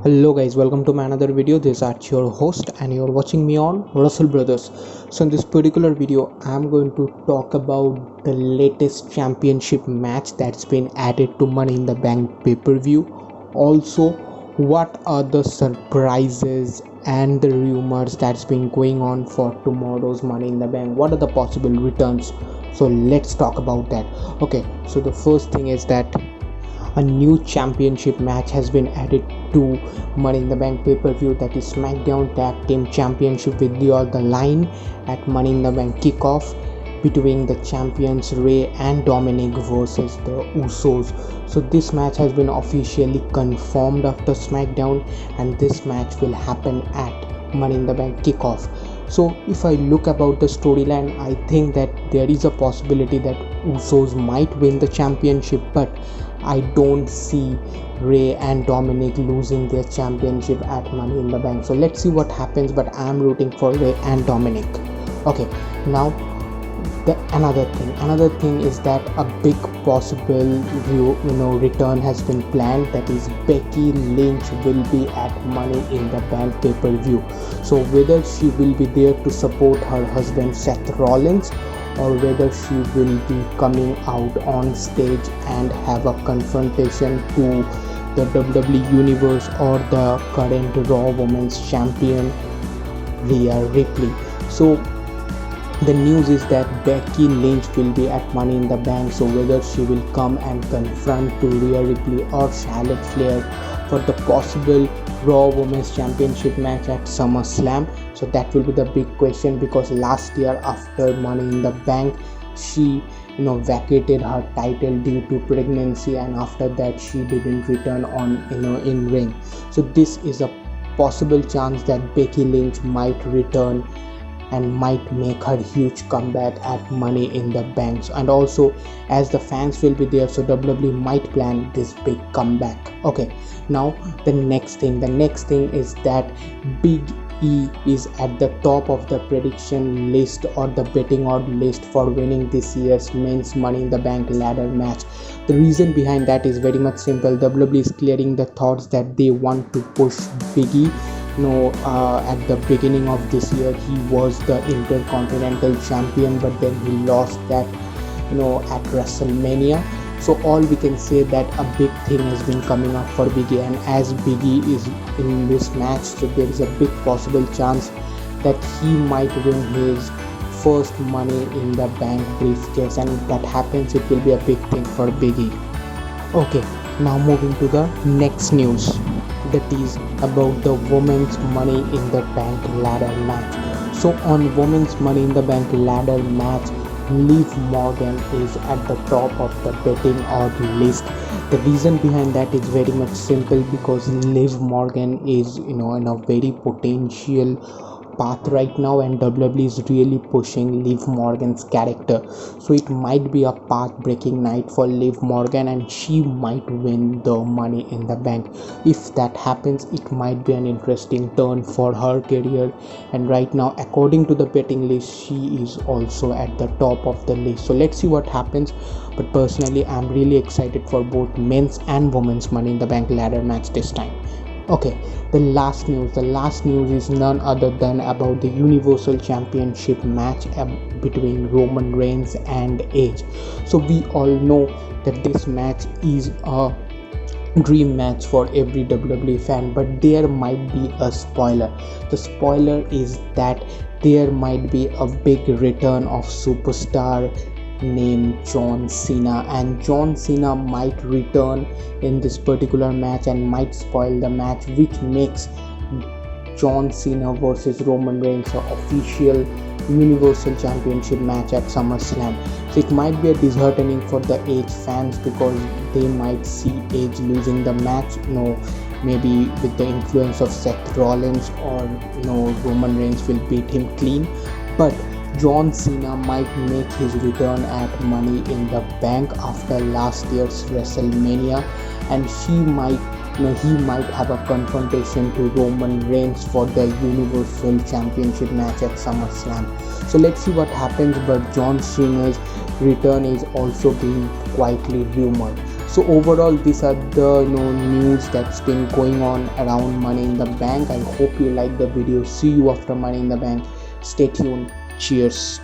Hello guys, welcome to my another video. This is Archie, your host, and you're watching me on Wrestle Brothers. So in this particular video I'm going to talk about the latest championship match that's been added to Money in the Bank pay-per-view. Also, what are the surprises and the rumors that's been going on for tomorrow's Money in the Bank? What are the possible returns? So let's talk about that. Okay, so the first thing is that a new championship match has been added to Money in the Bank pay-per-view, that is SmackDown Tag Team Championship with the on the line at Money in the Bank kickoff between the champions Rey and Dominic versus the Usos. So this match has been officially confirmed after SmackDown, and this match will happen at Money in the Bank kickoff. So if I look about the storyline, I think that there is a possibility that Usos might win the championship, but I don't see Rey and Dominic losing their championship at Money in the Bank. So let's see what happens, but I'm rooting for Rey and Dominic. Okay, now another thing is that a big possible return has been planned, that is Becky Lynch will be at Money in the Bank pay-per-view. So whether she will be there to support her husband Seth Rollins, or whether she will be coming out on stage and have a confrontation to the WWE Universe or the current Raw Women's Champion Rhea Ripley. So the news is that Becky Lynch will be at Money in the Bank, so whether she will come and confront to Rhea Ripley or Charlotte Flair for the possible Raw Women's Championship match at SummerSlam. So that will be the big question, because last year after Money in the Bank she vacated her title due to pregnancy, and after that she didn't return on in ring. So this is a possible chance that Becky Lynch might return and might make her huge comeback at Money in the Bank. And also, as the fans will be there, so WWE might plan this big comeback. Okay, now the next thing is that BigE is at the top of the prediction list or the betting odd list for winning this year's men's Money in the Bank ladder match. The reason behind that is very much simple. WWE is clearing the thoughts that they want to push BigE. At the beginning of this year he was the Intercontinental Champion, but then he lost that at WrestleMania. So all we can say that a big thing has been coming up for BigE, and as BigE is in this match, so there is a big possible chance that he might win his first Money in the Bank briefcase, and if that happens it will be a big thing for BigE. Okay, now moving to the next news, that is about the women's Money in the Bank ladder match. So on women's Money in the Bank ladder match, Liv Morgan is at the top of the betting odd list. The reason behind that is very much simple, because Liv Morgan is in a very potential path right now, and WWE is really pushing Liv Morgan's character. So it might be a path-breaking night for Liv Morgan, and she might win the Money in the Bank. If that happens, it might be an interesting turn for her career, and right now according to the betting list she is also at the top of the list. So let's see what happens, but personally I'm really excited for both men's and women's Money in the Bank ladder match this time. Okay, the last news is none other than about the Universal Championship match between Roman Reigns and Edge. So we all know that this match is a dream match for every WWE fan, but there might be a spoiler. The spoiler is that there might be a big return of superstar named John Cena, and John Cena might return in this particular match and might spoil the match, which makes John Cena versus Roman Reigns an official Universal Championship match at SummerSlam. So it might be a disheartening for the Edge fans, because they might see Edge losing the match, maybe with the influence of Seth Rollins, or Roman Reigns will beat him clean, but John Cena might make his return at Money in the Bank after last year's WrestleMania, and he might have a confrontation to Roman Reigns for the Universal Championship match at SummerSlam. So let's see what happens, but John Cena's return is also being quietly rumored. So overall, these are the news that's been going on around Money in the Bank. I hope you like the video. See you after Money in the Bank. Stay tuned. Cheers.